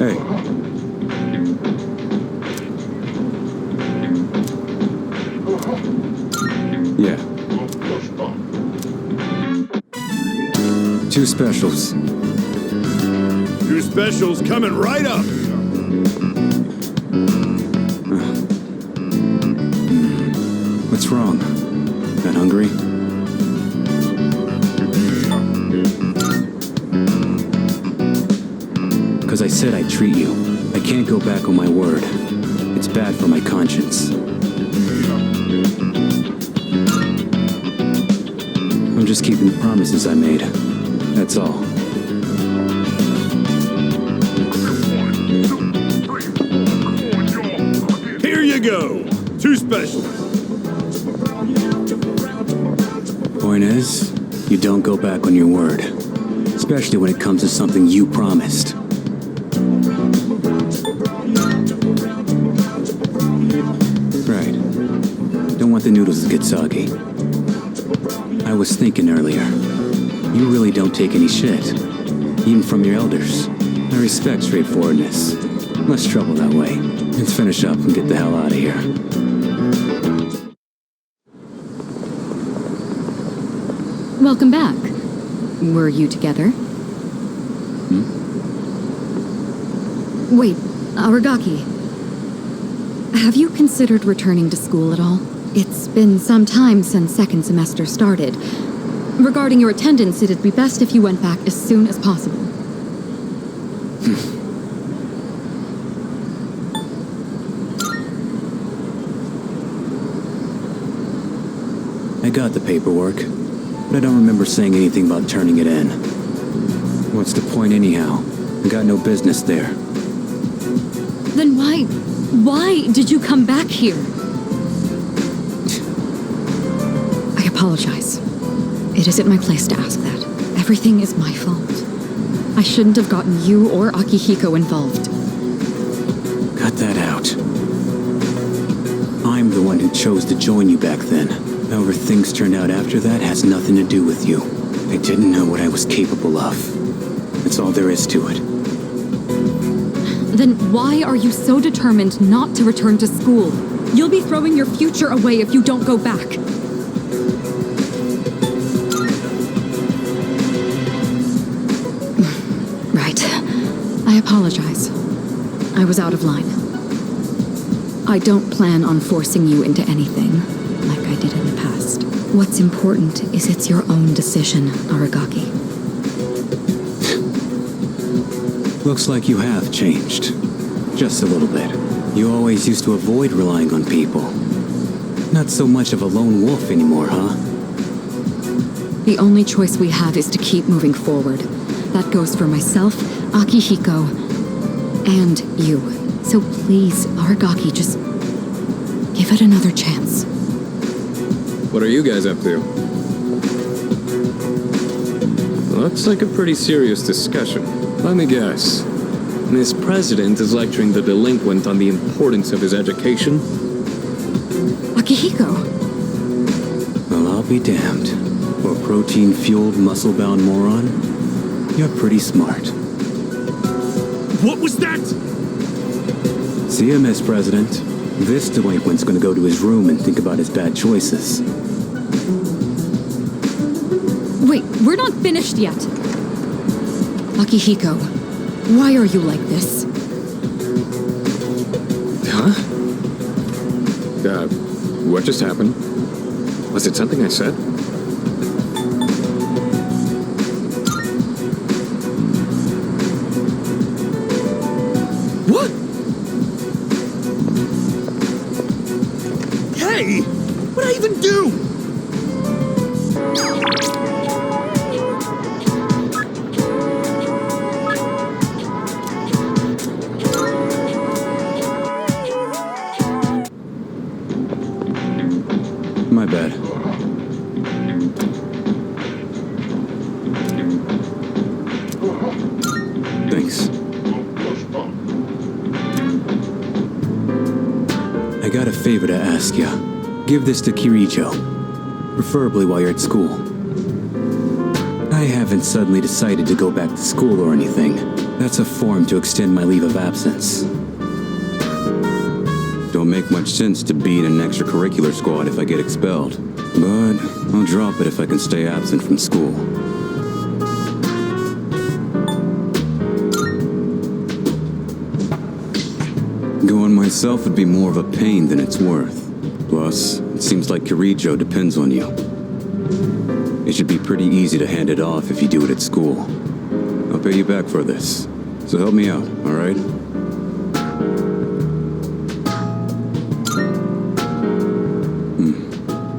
Hey. Yeah. 2 specials. 2 specials coming right up. What's wrong? Not hungry? Because I said I'd treat you. I can't go back on my word. It's bad for my conscience. I'm just keeping the promises I made. That's all. Here you go. 2 specials. Point is, you don't go back on your word. Especially when it comes to something you promised. Right. Don't want the noodles to get soggy. I was thinking earlier. You really don't take any shit. Even from your elders. I respect straightforwardness. Less trouble that way. Let's finish up and get the hell out of here. Welcome back. Were you together? Wait, Aragaki. Have you considered returning to school at all? It's been some time since second semester started. Regarding your attendance, it'd be best if you went back as soon as possible. I got the paperwork, but I don't remember saying anything about turning it in. What's the point anyhow? I got no business there. Then why did you come back here? I apologize. It isn't my place to ask that. Everything is my fault. I shouldn't have gotten you or Akihiko involved. Cut that out. I'm the one who chose to join you back then. However things turned out after that has nothing to do with you. I didn't know what I was capable of. That's all there is to it. Then why are you so determined not to return to school? You'll be throwing your future away if you don't go back. Right. I apologize. I was out of line. I don't plan on forcing you into anything, like I did in the past. What's important is it's your own decision, Aragaki. Looks like you have changed. Just a little bit. You always used to avoid relying on people. Not so much of a lone wolf anymore, huh? The only choice we have is to keep moving forward. That goes for myself, Akihiko, and you. So please, Aragaki, just give it another chance. What are you guys up to? Looks like a pretty serious discussion. Let me guess. Miss President is lecturing the delinquent on the importance of his education? Akihiko! Well, I'll be damned. For a protein-fueled, muscle-bound moron, you're pretty smart. What was that? See ya, Miss President. This delinquent's gonna go to his room and think about his bad choices. Wait, we're not finished yet. Akihiko, why are you like this? Huh? What just happened? Was it something I said? What? Hey! What'd I even do? My bad. Thanks. I got a favor to ask ya. Give this to Kirijo. Preferably while you're at school. I haven't suddenly decided to go back to school or anything. That's a form to extend my leave of absence. Don't make much sense to be in an extracurricular squad if I get expelled. But I'll drop it if I can stay absent from school. Going myself would be more of a pain than it's worth. Plus, it seems like Kirijo depends on you. It should be pretty easy to hand it off if you do it at school. I'll pay you back for this. So help me out, alright?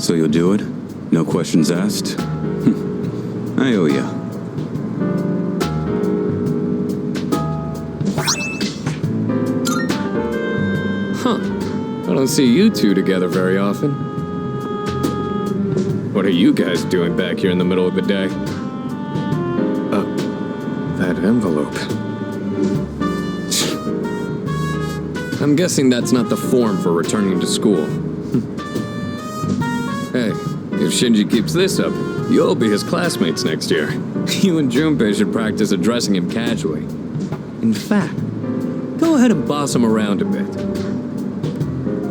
So you'll do it? No questions asked? I owe ya. Huh. I don't see you two together very often. What are you guys doing back here in the middle of the day? That envelope. I'm guessing that's not the form for returning to school. Hey, if Shinji keeps this up, you'll be his classmates next year. You and Junpei should practice addressing him casually. In fact, go ahead and boss him around a bit.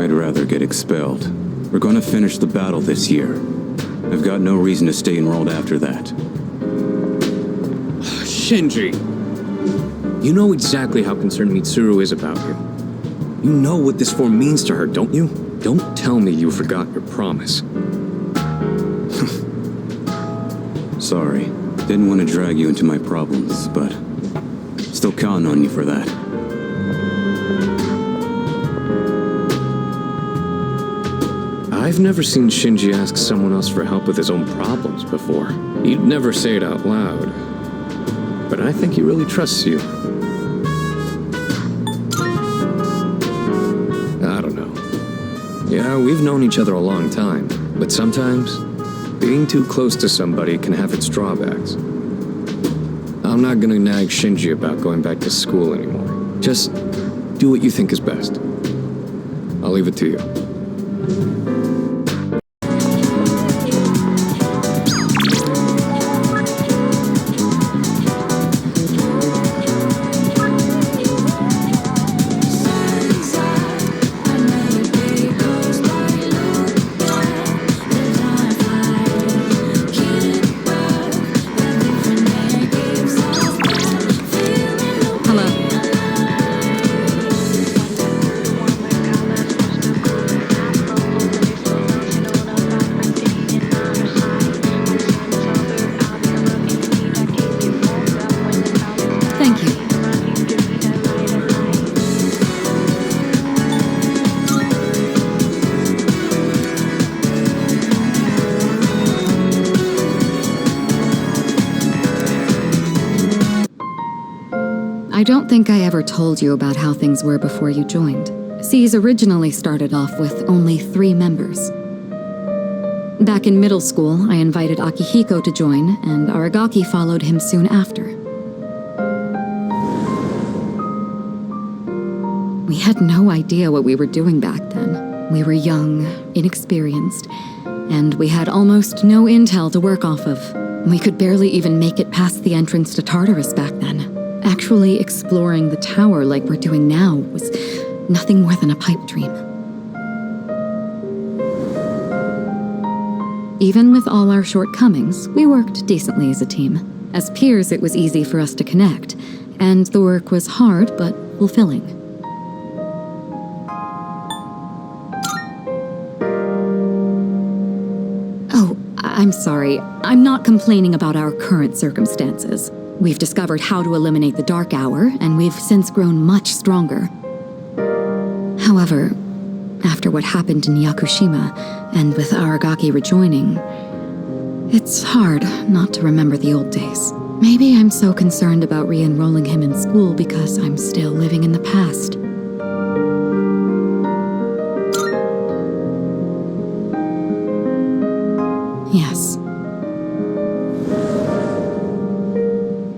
I'd rather get expelled. We're gonna finish the battle this year. I've got no reason to stay enrolled after that. Shinji! You know exactly how concerned Mitsuru is about you. You know what this form means to her, don't you? Don't tell me you forgot your promise. Sorry. Didn't want to drag you into my problems, but still counting on you for that. I've never seen Shinji ask someone else for help with his own problems before. He'd never say it out loud. But I think he really trusts you. I don't know. Yeah, we've known each other a long time, but sometimes being too close to somebody can have its drawbacks. I'm not gonna nag Shinji about going back to school anymore. Just do what you think is best. I'll leave it to you. I don't think I ever told you about how things were before you joined. S.E.E.S originally started off with only 3 members. Back in middle school, I invited Akihiko to join, and Aragaki followed him soon after. We had no idea what we were doing back then. We were young, inexperienced, and we had almost no intel to work off of. We could barely even make it past the entrance to Tartarus back then. Actually exploring the tower like we're doing now was nothing more than a pipe dream. Even with all our shortcomings, we worked decently as a team. As peers, it was easy for us to connect, and the work was hard but fulfilling. Oh, I'm sorry. I'm not complaining about our current circumstances. We've discovered how to eliminate the Dark Hour, and we've since grown much stronger. However, after what happened in Yakushima, and with Aragaki rejoining, it's hard not to remember the old days. Maybe I'm so concerned about re-enrolling him in school because I'm still living in the past. Yes.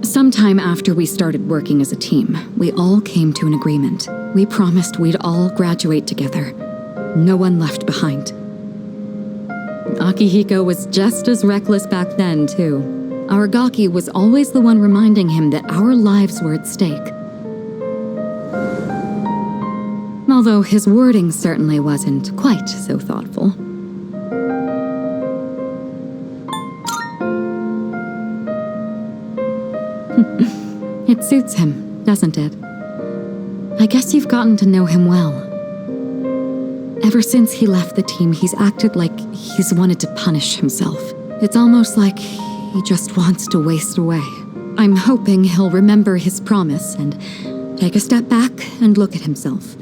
Sometime after we started working as a team, we all came to an agreement. We promised we'd all graduate together. No one left behind. Akihiko was just as reckless back then, too. Aragaki was always the one reminding him that our lives were at stake. Although his wording certainly wasn't quite so thoughtful. It suits him, doesn't it? I guess you've gotten to know him well. Ever since he left the team, he's acted like he's wanted to punish himself. It's almost like he just wants to waste away. I'm hoping he'll remember his promise and take a step back and look at himself.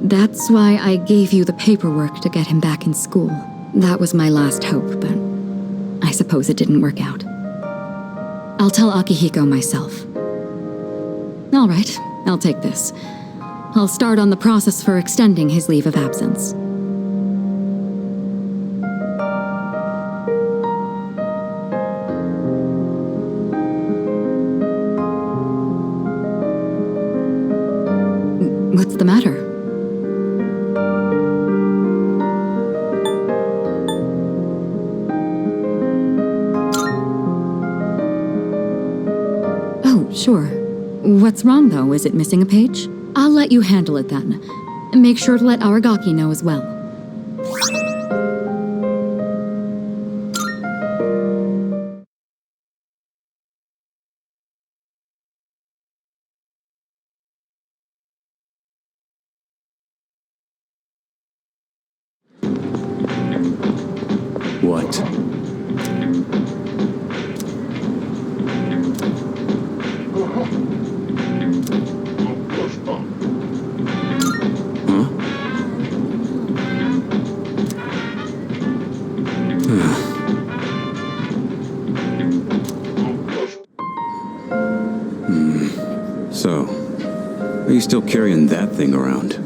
That's why I gave you the paperwork to get him back in school. That was my last hope, but I suppose it didn't work out. I'll tell Akihiko myself. All right, I'll take this. I'll start on the process for extending his leave of absence. What's the matter? Oh, sure. What's wrong, though? Is it missing a page? I'll let you handle it then. Make sure to let Aragaki know as well. What? So, are you still carrying that thing around?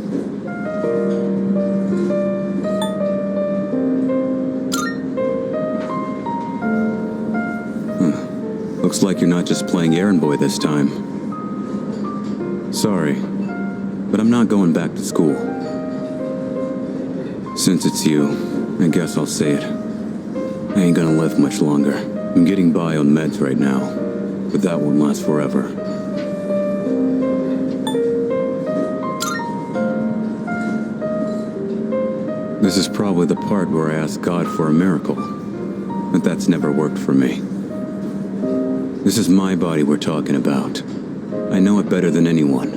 Looks like you're not just playing errand boy this time. Sorry, but I'm not going back to school. Since it's you, I guess I'll say it. I ain't gonna live much longer. I'm getting by on meds right now, but that won't last forever. This is probably the part where I ask God for a miracle, but that's never worked for me. This is my body we're talking about. I know it better than anyone,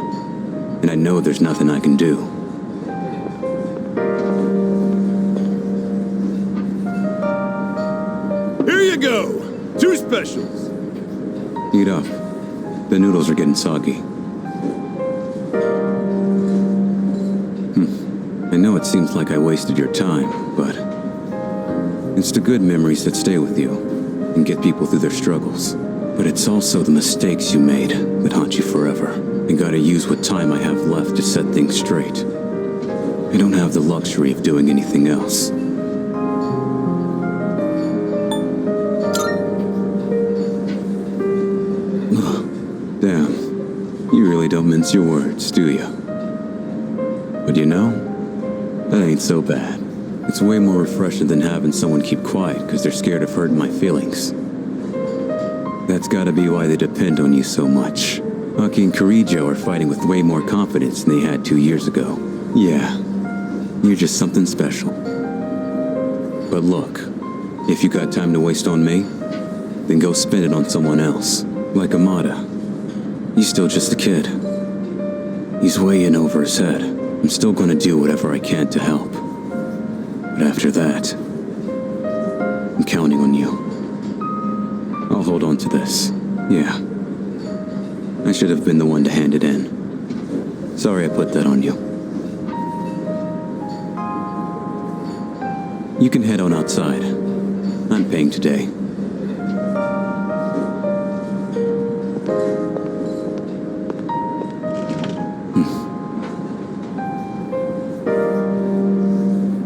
and I know there's nothing I can do. Here you go! 2 specials! Eat up. The noodles are getting soggy. I know it seems like I wasted your time, but it's the good memories that stay with you and get people through their struggles. But it's also the mistakes you made that haunt you forever. I gotta use what time I have left to set things straight. I don't have the luxury of doing anything else. Damn. You really don't mince your words, do you? But you know, that ain't so bad. It's way more refreshing than having someone keep quiet because they're scared of hurting my feelings. That's gotta be why they depend on you so much. Aki and Kirijo are fighting with way more confidence than they had 2 years ago. Yeah, you're just something special. But look, if you got time to waste on me, then go spend it on someone else. Like Amada. He's still just a kid. He's way in over his head. I'm still gonna do whatever I can to help. But after that, I'm counting on you. I'll hold on to this. Yeah. I should have been the one to hand it in. Sorry I put that on you. You can head on outside. I'm paying today.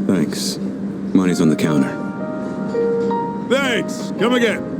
Thanks. Money's on the counter. Thanks! Come again!